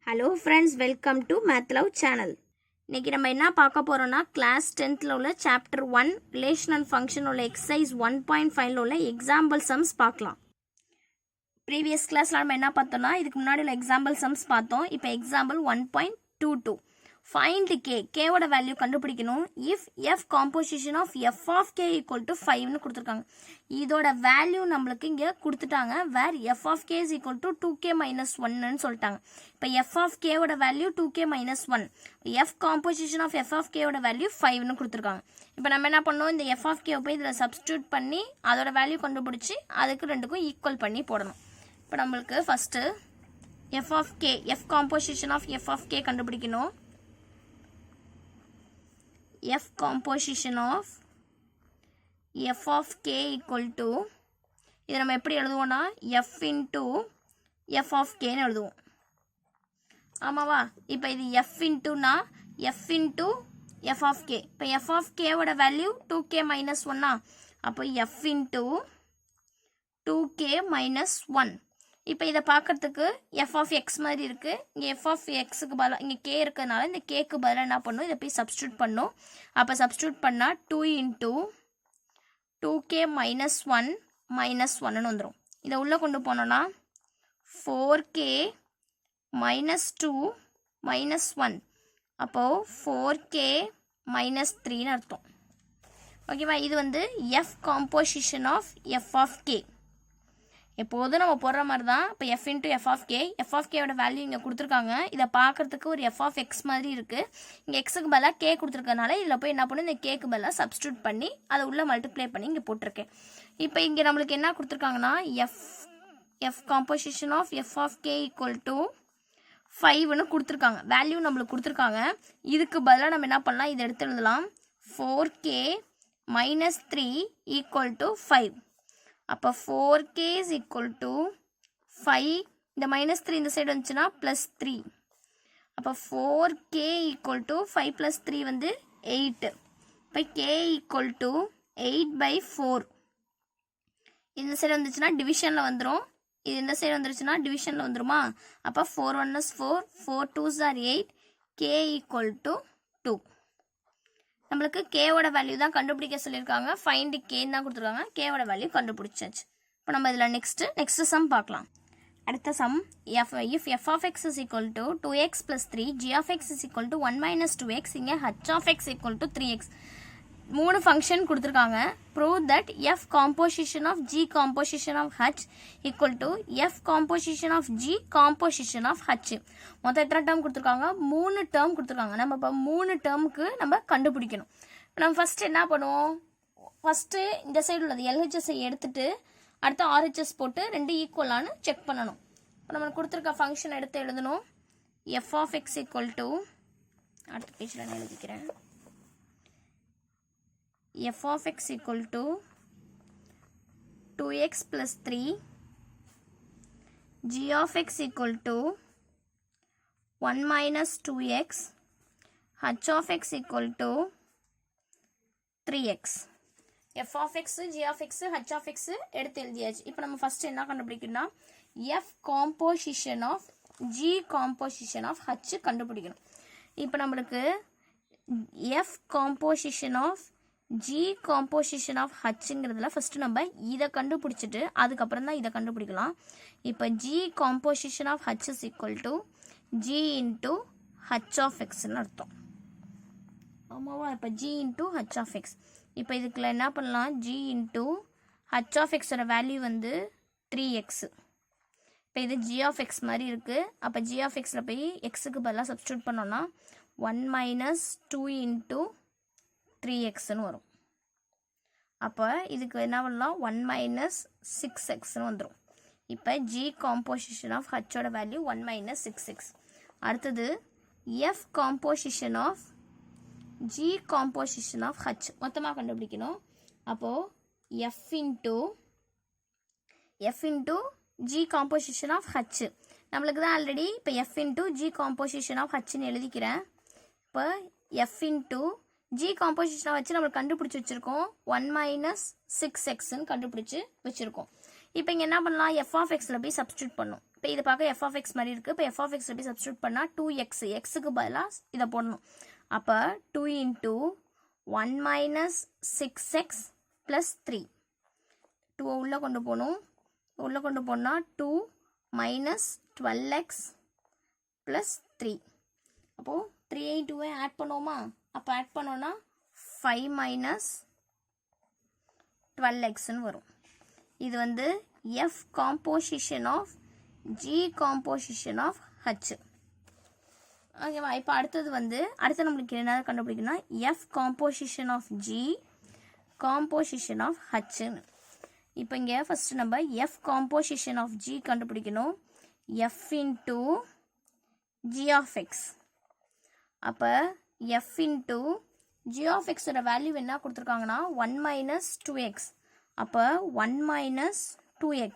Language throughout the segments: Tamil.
Hello friends, welcome to math love channel. இன்றைக்கி நம்ம என்ன பார்க்க போகிறோன்னா கிளாஸ் 10th உள்ள சாப்டர் 1 ரிலேஷன் அண்ட் ஃபங்க்ஷன் உள்ள எக்ஸசைஸ் 1.5 உள்ள எக்ஸாம்பிள் சம்ஸ் பார்க்கலாம். ப்ரீவியஸ் கிளாஸில் நம்ம என்ன பார்த்தோம்னா இதுக்கு முன்னாடி உள்ள எக்ஸாம்பிள் சம்ஸ் பார்த்தோம். இப்போ எக்ஸாம்பிள் 1.22 ஃபைண்ட் கேவோட வேல்யூ கண்டுபிடிக்கணும். If f composition of F of k equal to 5ன்னு கொடுத்துருக்காங்க. இதோட வேல்யூ நம்மளுக்கு இங்கே கொடுத்துட்டாங்க. Where f of k is equal to 2k minus 1ன்னு சொல்லிட்டாங்க. இப்போ எஃப் ஆஃப் கேவோட value 2k minus 1, f composition of F of கேவோட வேல்யூ 5ன்னு கொடுத்துருக்காங்க. இப்போ நம்ம என்ன பண்ணோம், இந்த எஃப் ஆஃப் கேவை போய் இதில் சப்ஸ்டியூட் பண்ணி அதோட வேல்யூ கண்டுபிடிச்சி அதுக்கு ரெண்டுக்கும் ஈக்குவல் பண்ணி போடணும். இப்போ நம்மளுக்கு first F of K, F composition of F of K கண்டுபிடிக்கணும். F composition of f of k equal to, இதை நம்ம எப்படி எழுதுவோம்னா f into f of k ன்னு எழுதுவோம். ஆமாவா? இப்போ இது f intoனா f into f of k. இப்போ f of k ஓட வேல்யூ 2k minus 1, அப்போ f into 2k minus 1. இப்போ இதை பார்க்கறதுக்கு f of x மாதிரி இருக்குது. இங்கே f of xக்கு பதிலாக இங்கே k இருக்கிறதுனால இந்த கேக்கு பதிலாக என்ன பண்ணும், இதை போய் சப்ஸ்டியூட் பண்ணும். அப்போ சப்ஸ்டியூட் பண்ணால் 2 into 2k minus 1 minus 1ன்னு வந்துடும். இதை உள்ளே கொண்டு போனோன்னா 4k minus 2 minus 1, அப்போது 4k minus 3ன்னு அர்த்தம். ஓகேவா? இது வந்து f composition of f of k. எப்போதும் நம்ம போடுற மாதிரி தான். இப்போ எஃப் இன்ட்டு எஃப் ஆஃப் கேவோட வேல்யூ இங்கே கொடுத்துருக்காங்க. இதை பார்க்குறதுக்கு ஒரு எஃப் ஆஃப் எக்ஸ் மாதிரி இருக்குது. இங்கே எக்ஸுக்கு பதிலாக கே கொடுத்துருக்கனால இதில் போய் என்ன பண்ணணும், இந்த கேக்கு பதிலாக சப்ஸ்டியூட் பண்ணி அதை உள்ளே மல்டிப்ளை பண்ணி இங்கே போட்டிருக்கேன். இப்போ இங்கே நம்மளுக்கு என்ன கொடுத்துருக்காங்கன்னா f composition of F of k equal to 5ன்னு கொடுத்துருக்காங்க. வேல்யூ நம்மளுக்கு கொடுத்துருக்காங்க. இதுக்கு பதிலாக நம்ம என்ன பண்ணலாம், இதை எடுத்து எழுதலாம். 4k minus 3 equal to 5. அப்போ 4k is equal to 5, இந்த மைனஸ் 3 இந்த சைடு வந்துச்சுன்னா ப்ளஸ் 3. அப்போ 4k equal to 5 ப்ளஸ் 3 வந்து 8. இப்போ k equal to 8/4. இந்த சைடு வந்துச்சுன்னா டிவிஷனில் வந்துடும். இது இந்த சைடு வந்துருச்சுன்னா டிவிஷனில் வந்துருமா? அப்போ 4 1 is 4, 4 2s are 8, k equal to 2. நம்மளுக்கு கேவோட வேல்யூ தான் கண்டுபிடிக்க சொல்லியிருக்காங்க. ஃபைண்ட் கேன்னு தான் கொடுத்துருக்காங்க. கேவோட வேல்யூ கண்டுபிடிச்சாச்சு. இப்போ நம்ம இதில் நெக்ஸ்ட் சம் பார்க்கலாம். அடுத்த sum, if f of x is equal to 2x plus 3, g of x is equal to 1 minus 2x, இங்கே h of X equal to 3x. 3 function கொடுத்துருக்காங்க. Prove that f composition of g composition of h equal to f composition of g composition of h. மொத்தம் எத்தனை டேர்ம் கொடுத்துருக்காங்க? 3 டேர்ம் கொடுத்துருக்காங்க. நம்ம இப்போ 3 டேர்முக்கு நம்ம கண்டுபிடிக்கணும். இப்போ நம்ம ஃபஸ்ட்டு என்ன பண்ணுவோம், ஃபஸ்ட்டு இந்த சைடு உள்ளது எல்ஹெச்எஸ்ஐ எடுத்துட்டு அடுத்து ஆர்ஹெச்எஸ் போட்டு ரெண்டு ஈக்குவலானு செக் பண்ணணும். இப்போ நம்ம கொடுத்துருக்க ஃபங்க்ஷன் எடுத்து எழுதணும். F of X equal to, அடுத்த பேஜில் நான் எழுதிக்கிறேன். f of x equal to 2x plus 3, g of x equal to 1 minus 2x, h of x equal to 3x. f of x, g of x, h of x எடுத்து எழுதியாச்சு. இப்போ நம்ம ஃபர்ஸ்ட் என்ன கண்டுபிடிக்கணும்னா f composition of g composition of h கண்டுபிடிக்கணும். இப்போ நம்மளுக்கு f composition of g composition of hங்கிறதுல ஃபஸ்ட்டு நம்ம இதை கண்டுபிடிச்சிட்டு அதுக்கப்புறம் தான் இதை கண்டுபிடிக்கலாம். இப்போ g composition of h is equal to g into h of xன்னு அர்த்தம். ஆமாவா? இப்போ g into h of x. இப்போ இதுக்குள்ள என்ன பண்ணலாம், g into h of xோட வேல்யூ வந்து 3x. இப்போ இது g of x மாதிரி இருக்குது. அப்போ g of xல போய் xக்கு பதிலாக சப்ஸ்டியூட் பண்ணோன்னா 1 minus 2 into 3xன்னு வரும். அப்போ இதுக்கு என்ன பண்ணலாம், 1 minus 6xன்னு வந்துடும். இப்போ g composition of hோட வேல்யூ 1 minus 6x. அடுத்தது f composition of g composition of h மொத்தமாக கண்டுபிடிக்கணும். அப்போது f into g composition of h நம்மளுக்கு தான் ஆல்ரெடி இப்போ f into g composition of hன்னு எழுதிக்கிறேன். இப்போ f into g composition வச்சு நம்ம கண்டுபிடிச்சு வச்சிருக்கோம் 1 minus 6xன்னு கண்டுபிடிச்சு வச்சிருக்கோம். இப்போ இங்கே என்ன பண்ணலாம் எஃப் ஆஃப் எக்ஸில் போய் சப்ஸ்டியூட் பண்ணும். இப்போ இது பார்க்க எஃப் ஆஃப் எக்ஸ் மாதிரி இருக்குது. இப்போ எஃப் ஆஃப் எக்ஸில் போய் சப்ஸ்டியூட் பண்ணால் 2x எக்ஸுக்கு பதிலாக இதை போடணும். அப்போ 2 into 1 minus 6x plus 3 2 உள்ளே கொண்டு போகணும். உள்ளே கொண்டு போனால் 2 minus 12x plus 3 அப்போது 3 2 ஆட் பண்ணுவோமா? அப்போ ஆட் பண்ணோன்னா 5 minus 12xன்னு வரும். இது வந்து F composition of G composition of H. ஓகேவா? இப்போ அடுத்தது வந்து அடுத்து நம்மளுக்கு என்ன கண்டுபிடிக்கணும்னா F composition of G composition of Hன்னு. இப்போ இங்கே ஃபர்ஸ்ட் நம்ம F composition of G கண்டுபிடிக்கணும். F into G of X. அப்போ F into G of X ஓட வேல்யூ என்ன கொடுத்துருக்காங்கன்னா 1 minus 2x. அப்போ 1 minus 2x.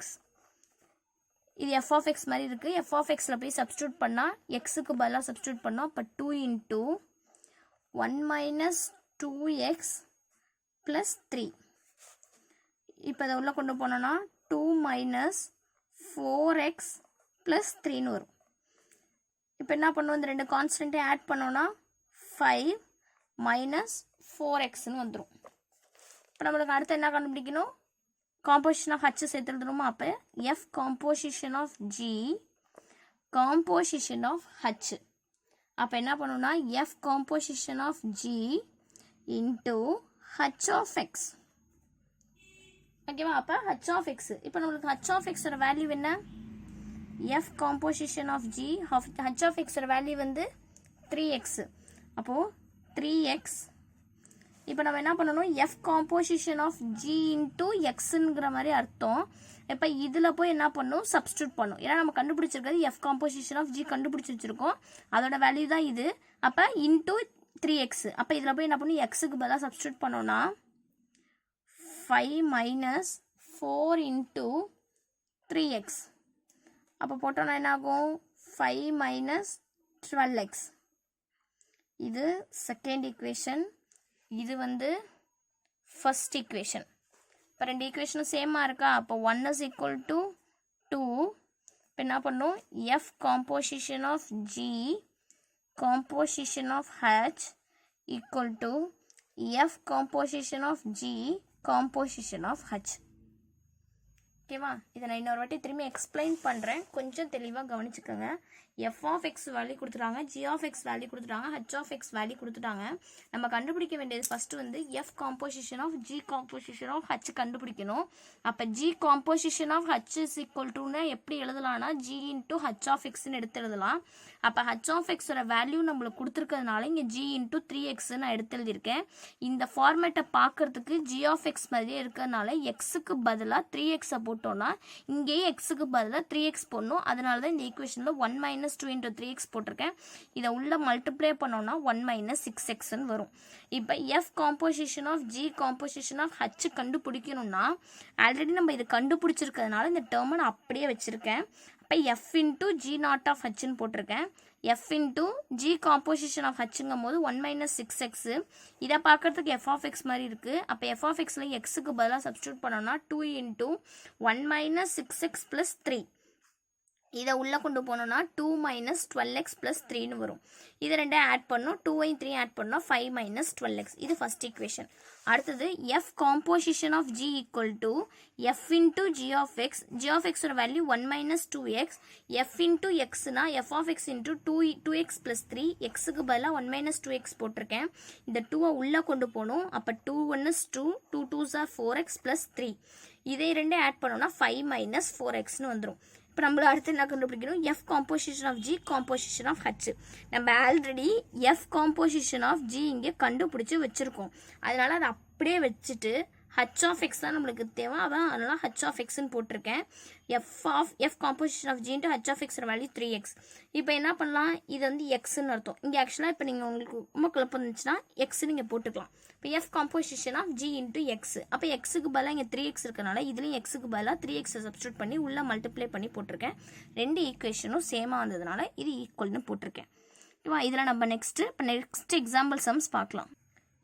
இது f of x மாதிரி இருக்கு. f of xல போய் சப்ஸ்டியூட் பண்ணா xக்கு பதிலா சப்ஸ்டியூட் பண்ணோம். அப்போ 2 into 1 minus 2x plus 3. இப்போ அதை உள்ள கொண்டு போனோம்னா 2 minus 4x plus 3ன்னு வரும். இப்போ என்ன பண்ணுவோம்? இந்த ரெண்டு கான்ஸ்டன்ட்டை ஆட் பண்ணோம்னா 5 minus 4xன்னு வந்துடும். இப்போ நம்மளுக்கு அடுத்து என்ன கண்டுபிடிக்கணும்? காம்போசிஷன் ஆஃப் H சேர்த்து எழுதணுமா? அப்போ F composition of G composition of H. அப்போ என்ன பண்ணணும்னா F composition of G into H of x. ஓகேவா? அப்போ H ஆஃப் எக்ஸ். இப்போ நம்மளுக்கு H ஆஃப் எக்ஸோட வேல்யூ என்ன? F composition of G H of எக்ஸோட வேல்யூ வந்து 3x. அப்போது 3x. இப்போ நம்ம என்ன பண்ணணும்? F composition of G into எக்ஸுங்கிற மாதிரி அர்த்தம். இப்போ இதில் போய் என்ன பண்ணணும்? சப்ஸ்டியூட் பண்ணும். ஏன்னா நம்ம கண்டுபிடிச்சிருக்கிறது F காம்போசிஷன் ஆஃப் G கண்டுபிடிச்சி வச்சிருக்கோம். அதோட வேல்யூ தான் இது. அப்போ இன்டூ 3x. அப்போ இதில் போய் என்ன பண்ணணும்? எக்ஸுக்கு பதிலாக சப்ஸ்டியூட் பண்ணோன்னா 5 minus 4 into 3x. அப்போ போட்டோன்னா என்ன ஆகும்? 5 minus 12x. இது செகண்ட் ஈக்குவேஷன். இது வந்து ஃபர்ஸ்ட் ஈக்குவேஷன். இப்போ ரெண்டு ஈக்குவேஷனும் சேமாக இருக்கா? அப்போ 1 is equal to 2. இப்போ என்ன பண்ணும்? F composition of G composition of H equal to F composition of G composition of H. ஓகேவா? இதை நான் இன்னொரு வாட்டி திரும்பி எக்ஸ்பிளைன் பண்ணுறேன். கொஞ்சம் தெளிவாக கவனிச்சுக்கோங்க. F of x வேல்யூ கொடுத்துட்டாங்க, G of x வேல்யூ கொடுத்துட்டாங்க, H of x வேல்யூ கொடுத்துட்டாங்க. நம்ம கண்டுபிடிக்க வேண்டியது ஃபர்ஸ்ட் வந்து F composition of G composition of H கண்டுபிடிக்கணும். அப்போ G composition of H is equal to எப்படி எழுதலாம்னா G into H of xன்னு எடுத்து எழுதலாம். அப்போ H of x ஓட வேல்யூ நம்மளுக்கு கொடுத்துருக்கிறதுனால இங்கே G into 3x நான் எடுத்து எழுதியிருக்கேன். இந்த ஃபார்மேட்டை பார்க்கறதுக்கு G of x மாதிரியே இருக்கிறதுனால எக்ஸுக்கு பதிலாக 3x போட்டோம்னா இங்கேயே எக்ஸுக்கு பதிலாக 3x போடணும். அதனால தான் இந்த ஈக்குவேஷனில் 1 minus 2 into 3x போட்டிருக்கேன். இதை உள்ள மல்டிப்ளை பண்ணோம்னா 1 minus 6xன்னு வரும். இப்போ F composition of G composition of H கண்டுபிடிக்கணும்னா ஆல்ரெடி நம்ம இது கண்டுபிடிச்சிருக்கிறதுனால இந்த டேர்மை நான் அப்படியே வச்சுருக்கேன். அப்போ F into G naught of Hன்னு போட்டிருக்கேன். F into G composition of Hங்கும் போது 1 minus 6x. இதை பார்க்கறதுக்கு F of x மாதிரி இருக்குது. அப்போ F of xல xக்கு பதிலாக சப்ஸ்டியூட் பண்ணோம்னா 2 into 1 minus 6x plus 3. இதை உள்ளே கொண்டு போனோம்னா 2 minus 12x plus 3ன்னு வரும். இதை ரெண்டே ஆட் பண்ணோம். 2 3 ஆட் பண்ணோம் 5 minus 12x. இது ஃபர்ஸ்ட் ஈக்குவேஷன். அடுத்தது F composition of G equal to F into G of x. G of x ஓட value 1 minus 2x. F into xனா F of x into 2x plus 3. xக்கு பதிலாக 1 minus 2x போட்டிருக்கேன். இந்த 2 உள்ளே கொண்டு போகணும். அப்போ 2 1 is 2, 2 2s are 4x plus 3. இதை ரெண்டே ஆட் பண்ணோம்னா 5 minus 4xன்னு வந்துடும். இப்போ நம்மள அடுத்து என்ன கண்டுபிடிக்கணும்? F composition of G composition of H. நம்ம already F composition of G இங்கே கண்டுபிடிச்சி வச்சுருக்கோம். அதனால் அதை அப்படியே வச்சுட்டு H of x தான் நம்மளுக்கு தேவை. அதனால் H of xன்னு போட்டிருக்கேன். F composition of G into H of x value 3x. இப்போ என்ன பண்ணலாம்? இது வந்து xன்னு அர்த்தம். இங்கே ஆக்சுவலாக இப்போ நீங்கள் உங்களுக்கு ரொம்ப குழப்பம் இருந்துச்சுன்னா x நீங்கள் போட்டுக்கலாம். இப்போ F composition of G into x. அப்போ xக்கு பதிலாக இங்கே 3x இருக்கனால இதுலேயும் xக்கு பதிலாக 3x சப்ஸ்டியூட் பண்ணி உள்ளே மல்டிப்ளை பண்ணி போட்டிருக்கேன். ரெண்டு ஈக்குவேஷனும் சேமாக வந்ததுனால இது ஈக்குவல்னு போட்டிருக்கேன். ஓகேவா? இதில் நம்ம இப்போ நெக்ஸ்ட் எக்ஸாம்பிள் சம்ஸ் பார்க்கலாம்.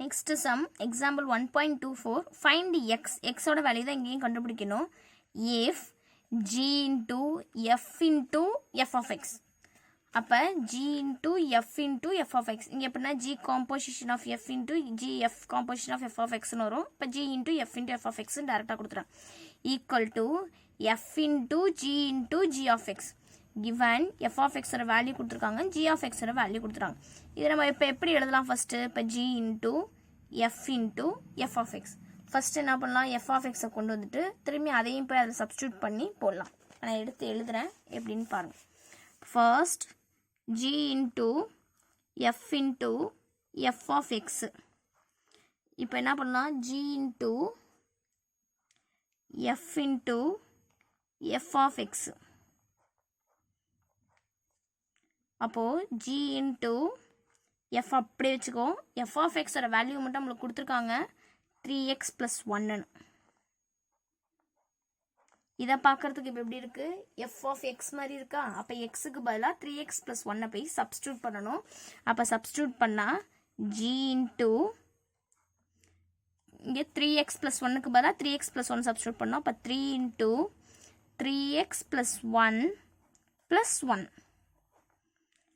Next sum example 1.24. Find x. எக்ஸோட வேல்யூ தான் இங்கேயும் கண்டுபிடிக்கணும். If g into f into f of x. அப்போ g into f into f of x. இங்கே எப்படின்னா g composition of f into g f composition of f of x வரும். இப்போ g into f into f of x டேரெக்டாக கொடுத்துறேன். equal to f into g of x. given f of x ஓட வேல்யூ கொடுத்துருக்காங்க, g of x ஓட வேல்யூ கொடுத்துருக்காங்க. இதை நம்ம இப்போ எப்படி எழுதலாம் ஃபஸ்ட்டு? இப்போ g into f into f of x. First என்ன பண்ணலாம்? f of x கொண்டு வந்துட்டு திரும்பி அதையும் போய் அதில் சப்ஸ்டியூட் பண்ணி போடலாம். நான் எடுத்து எழுதுகிறேன் எப்படின்னு பாருங்கள். First g into f into f of x. இப்போ என்ன பண்ணலாம்? g into f into f of x. அப்போது g into f அப்படியே வச்சுக்கோ. f of x ஓட வேல்யூ மட்டும் நம்மளுக்கு கொடுத்துருக்காங்க 3x plus 1. இதை பார்க்கறதுக்கு இப்போ எப்படி இருக்குது? f of x மாதிரி இருக்கா? அப்போ எக்ஸுக்கு பதிலாக 3x plus 1 போய் சப்ஸ்டியூட் பண்ணணும். அப்போ சப்ஸ்டியூட் பண்ணால் g into இங்கே 3x plus 1க்கு பதிலாக 3x plus 1 சப்ஸ்டியூட் பண்ணோம். அப்போ 3 into 3x plus 1 plus 1.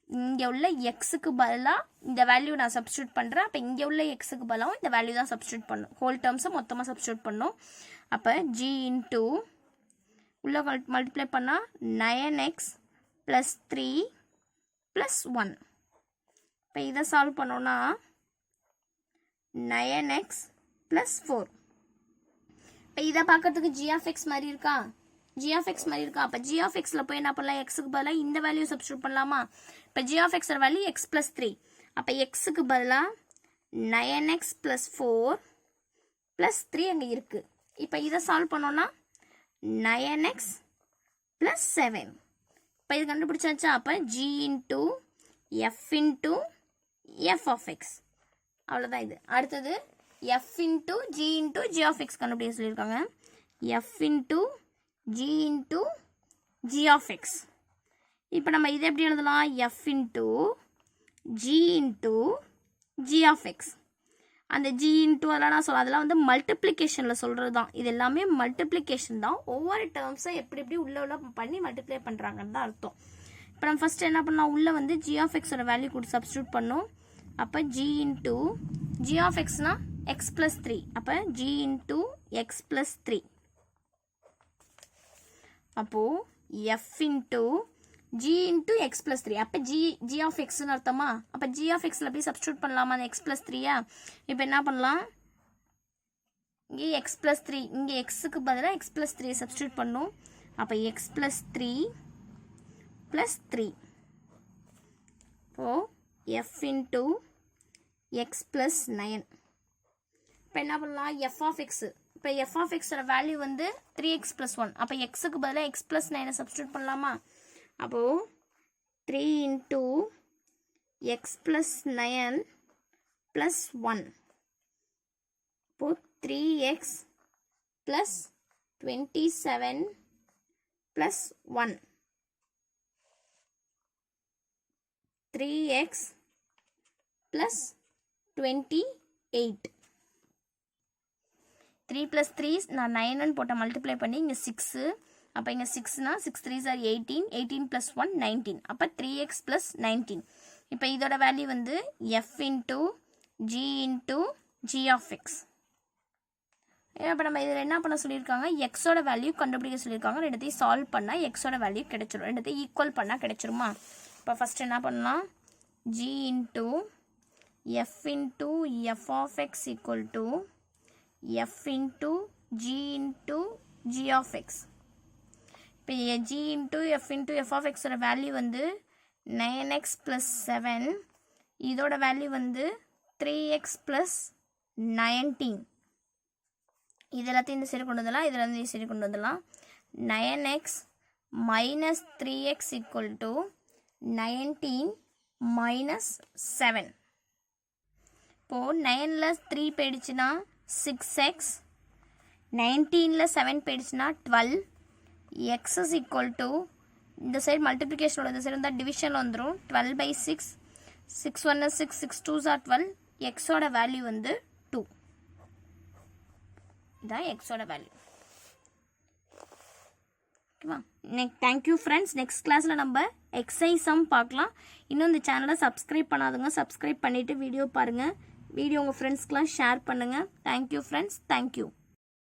இங்கே உள்ள எக்ஸுக்கு பதிலாக இந்த வேல்யூ நான் சப்ஸ்டியூட் பண்ணுறேன். அப்போ இங்கே உள்ள எக்ஸுக்கு பதிலாகவும் இந்த வேல்யூ தான் சப்ஸ்டியூட் பண்ணும். ஹோல் டேர்ம்ஸை மொத்தமாக சப்ஸ்டியூட் பண்ணும். அப்போ g into உள்ள மல்டிப்ளை பண்ணால் 9x plus 3 plus 1. இப்போ இதை சால்வ் பண்ணோன்னா 9x plus 4. இப்போ இதை பார்க்கறதுக்கு g of x மாதிரி இருக்கா? g of x மாதிரி இருக்கா? அப்போ g of xல போய் என்ன பண்ணலாம்? எக்ஸுக்கு பதிலாக இந்த வேல்யூ சப்ஸ்டியூட் பண்ணலாமா? இப்போ g of x value x plus 3. அப்போ எக்ஸுக்கு பதிலாக 9x plus 4 plus 3 அங்கே இருக்குது. இப்போ இதை சால்வ் பண்ணோன்னா 9x plus 7. இப்போ இது கண்டுபிடிச்சாச்சா? அப்போ g into f into f of x. அவ்வளோதான் இது. அடுத்தது f into g of x கண்டுபிடிக்க சொல்லியிருக்காங்க. f into g of x. இப்போ நம்ம இதை எப்படி எழுதலாம்? f into g of x. அந்த g into அதெல்லாம் நான் அதெல்லாம் வந்து மல்டிப்ளிகேஷனில் சொல்கிறது தான். இது எல்லாமே மல்டிப்ளிகேஷன் தான். ஒவ்வொரு டேர்ம்ஸை எப்படி உள்ள பண்ணி மல்டிப்ளை பண்ணுறாங்கன்னு தான் அர்த்தம். இப்போ நம்ம ஃபஸ்ட்டு என்ன பண்ணலாம்? உள்ளே வந்து g of x ஓட வேல்யூ கொடுத்து சப்ஸ்டியூட் பண்ணோம். அப்போ g into g of xனா x plus 3. அப்போ g into x plus 3. அப்போது f into g into x plus 3. அப்போ g of xன்னு அர்த்தமா? அப்போ g of xல போய் சப்ஸ்டியூட் பண்ணலாமா அந்த x plus 3? இப்போ என்ன பண்ணலாம்? இங்கே x plus 3, இங்கே xக்கு பதிலாக x plus 3 சப்ஸ்டியூட் பண்ணும். அப்போ x plus 3 plus 3. அப்போது f into x plus 9. இப்போ என்ன பண்ணலாம்? f of x. இப்போ f of x வேல்யூ வந்து 3x plus 1. அப்போ எக்ஸுக்கு பதிலாக x plus 9 சப்ஸ்டியூட் பண்ணலாமா? அப்போது 3 into x plus 9 plus 1. அப்போது 3x plus 27 plus 1. 3x plus 28. 3 plus 3 நான் 9 போட்ட மல்டிப்ளை பண்ணி இங்கே 6. அப்போ இங்கே 6னா 6 3s are 18. 18 plus 1 19. அப்போ 3x plus 19. இப்போ இதோட வேல்யூ வந்து f into g of x. இப்போ நம்ம இதில் என்ன பண்ண சொல்லியிருக்காங்க? எக்ஸோட வேல்யூ கண்டுபிடிக்க சொல்லியிருக்காங்க. ரெண்டுத்தையும் சால்வ் பண்ணால் எக்ஸோட வேல்யூ கிடைச்சிரும். ரெண்டுத்தையும் ஈக்குவல் பண்ணால் கிடைச்சிருமா? இப்போ ஃபஸ்ட் என்ன பண்ணலாம்? g into f into f of x equal to f into g of x. இப்போ g into f of x ஓட வேல்யூ வந்து 9x plus 7. இதோட வேல்யூ வந்து 3x plus 19. இது எல்லாத்தையும் இந்த சைடு கொண்டு வந்துடலாம். இதில் வந்து இந்த சைடு கொண்டு வந்துடலாம். 9x minus 3x equal to 19 minus 7. இப்போது 9ல் 3 போயிடுச்சுன்னா 6x. 19ல் 7 போயிடுச்சுன்னா 12. x is equal to இந்த சைடு மல்டிப்ளிகேஷனோட இந்த சைடு வந்தால் டிவிஷனில் வந்துடும். 12 by 6. 6 1 is 6. 6 2s are 12. எக்ஸோட வேல்யூ வந்து 2. இதான் எக்ஸோட வேல்யூ. ஓகேவா? Thank you friends. நெக்ஸ்ட் கிளாஸில் நம்ம எக்ஸசைஸ் சம் பார்க்கலாம். இன்னும் இந்த சேனலை சப்ஸ்கிரைப் பண்ணாதுங்க, சப்ஸ்கிரைப் பண்ணிவிட்டு வீடியோ பாருங்கள். வீடியோ உங்கள் ஃப்ரெண்ட்ஸ்க்கெலாம் ஷேர் பண்ணுங்கள். Thank you friends. தேங்க்யூ.